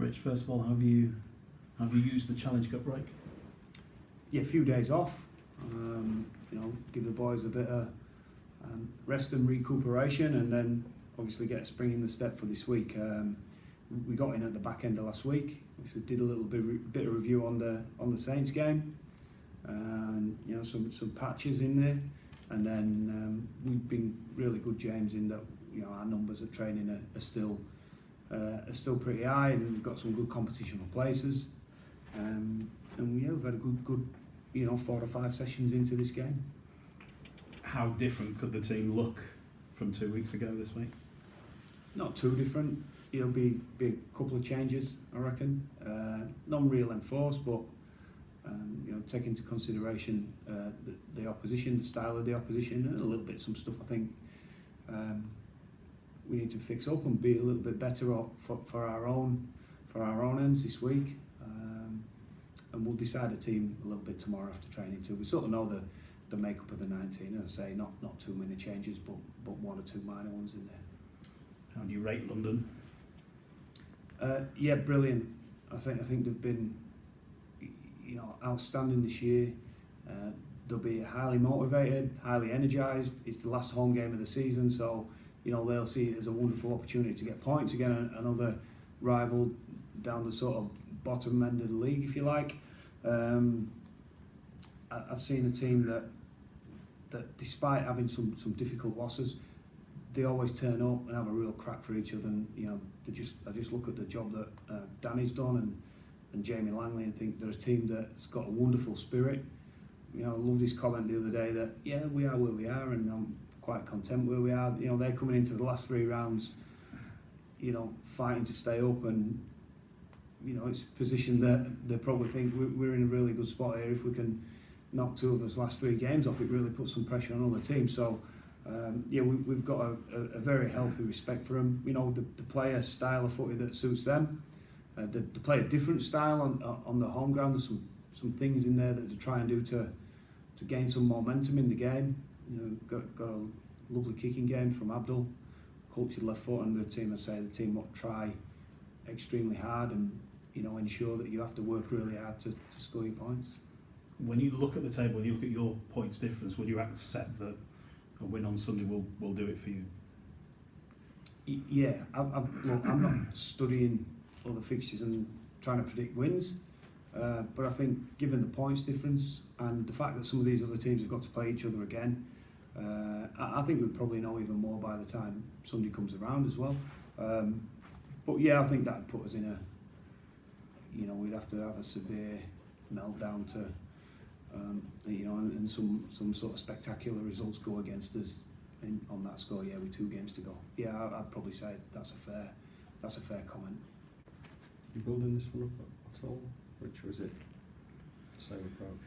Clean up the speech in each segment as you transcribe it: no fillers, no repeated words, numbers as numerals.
Rich, first of all, have you used the Challenge Cup break? Yeah, a few days off. Give the boys a bit of rest and recuperation, and then obviously get a spring in the step for this week. We got in at the back end of last week. We did a little bit of review on the Saints game, and some patches in there, and then we've been really good, James, in that our numbers at training are still pretty high, and we've got some good competitional places, and we've had a good 4 to 5 sessions into this game. How different could the team look from 2 weeks ago this week? Not too different. It'll be a couple of changes, I reckon. None real enforced, but take into consideration the opposition, the style of the opposition, and a little bit some stuff I think we need to fix up and be a little bit better for our own ends this week. And we'll decide the team a little bit tomorrow after training too. We sort of know the makeup of the 19. As I say, not too many changes, but 1 or 2 minor ones in there. How do you rate London? Yeah, brilliant. I think they've been outstanding this year. They'll be highly motivated, highly energised. It's the last home game of the season, so they'll see it as a wonderful opportunity to get points against another rival down the sort of bottom end of the league, if you like. I've seen a team that despite having some difficult losses, they always turn up and have a real crack for each other. And I just look at the job that Danny's done and Jamie Langley, and think they're a team that's got a wonderful spirit. I loved his comment the other day that we are where we are, and I'm quite content where we are. They're coming into the last 3 rounds, fighting to stay up, and it's a position that they probably think we're in a really good spot here. If we can knock 2 of us last 3 games off, it really puts some pressure on other teams. So we've got a very healthy respect for them. The play a style of footy that suits them. They play a different style on the home ground. There's some things in there that they try and do to gain some momentum in the game. Got a lovely kicking game from Abdul, cultured left foot, and the team will try extremely hard and ensure that you have to work really hard to score your points. When you look at the table, when you look at your points difference, would you accept that a win on Sunday will do it for you? Yeah, I'm not studying other fixtures and trying to predict wins, but I think given the points difference and the fact that some of these other teams have got to play each other again, I think we'll probably know even more by the time Sunday comes around as well. But yeah, I think that'd put us in a, we'd have to have a severe meltdown to, and some sort of spectacular results go against us on that score. Yeah, with 2 games to go. Yeah, I'd probably say that's a fair comment. You building this one up at all, Rich, or is it the same approach?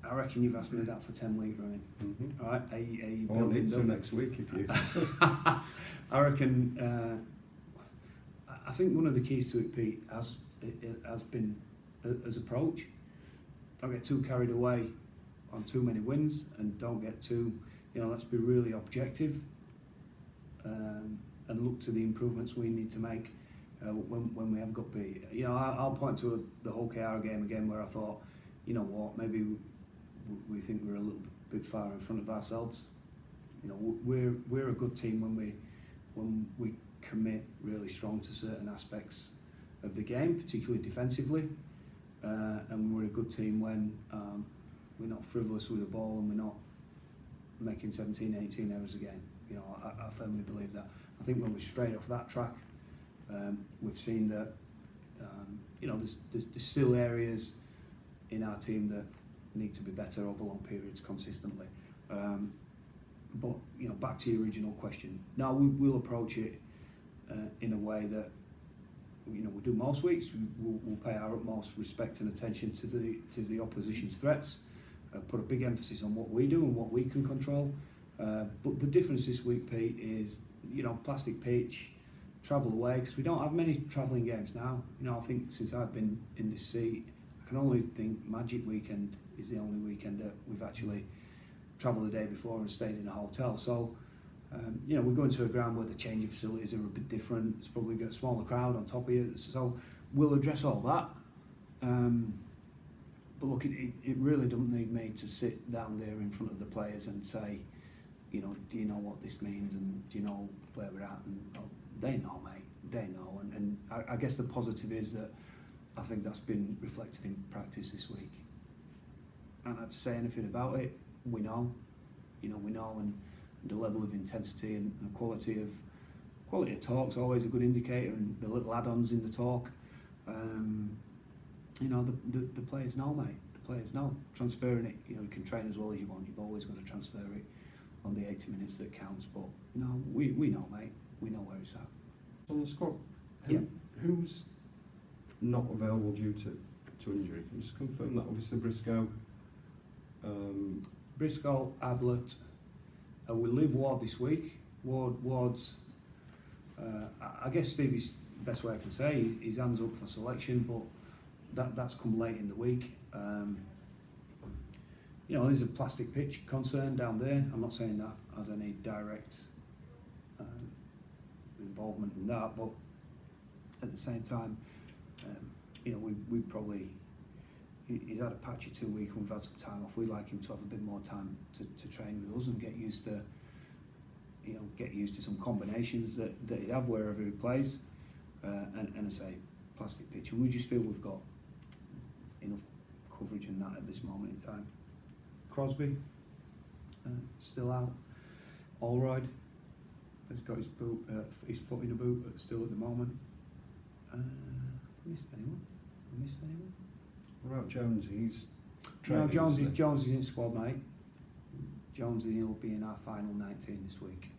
I reckon you've asked me that for 10 weeks running. Mm-hmm. All right, are you I'll need to next week if you. I reckon. I think one of the keys to it, Pete, has been as approach. Don't get too carried away on too many wins, and don't get too. Let's be really objective and look to the improvements we need to make when we have got beat. I'll point to the whole KR game again, where I thought, maybe we think we're a little bit far in front of ourselves. We're a good team when we commit really strong to certain aspects of the game, particularly defensively, and we're a good team when we're not frivolous with the ball and we're not making 17, 18 errors a game. I firmly believe that. I think when we're straight off that track, we've seen that there's still areas in our team that need to be better over long periods consistently. But back to your original question. Now we'll approach it in a way that we do most weeks. We'll pay our utmost respect and attention to the opposition's threats. Put a big emphasis on what we do and what we can control. But the difference this week, Pete, is plastic pitch, travel away, because we don't have many travelling games now. I think since I've been in this seat, I can only think Magic Weekend is the only weekend that we've actually travelled the day before and stayed in a hotel. So we're going to a ground where the changing facilities are a bit different. It's probably got a smaller crowd on top of it. So we'll address all that. But look, it really doesn't need me to sit down there in front of the players and say, you know, do you know what this means, and do you know where we're at? And they know, mate. They know. And I guess the positive is that I think that's been reflected in practice this week. And not to say anything about it, we know. You know, we know, and the level of intensity and quality of talk's always a good indicator, and the little add-ons in the talk. You know, the players know, mate. The players know. Transferring it, you know, you can train as well as you want. You've always got to transfer it on the 80 minutes that counts. But you know, we know, mate. We know where it's at. On the squad, Yeah. who's not available due to injury? Can you just confirm that? Obviously Briscoe. Briscoe, Ablett. We'll leave Ward this week. Ward's. I guess Stevie's best way I can say his hands up for selection, but that's come late in the week. You know, there's a plastic pitch concern down there. I'm not saying that has any direct involvement in that, but at the same time, you know, we probably, he's had a patchy 2 week and we've had some time off. We'd like him to have a bit more time to train with us and get used to, you know, get used to some combinations that he'd have wherever he plays. And I say plastic pitch, and we just feel we've got enough coverage in that at this moment in time. Crosby, still out. Allroyd has got his foot in a boot still at the moment. Missed anyone? What about Jones? He's No, training, Jones is in squad, mate. Jones will be in our final 19 this week.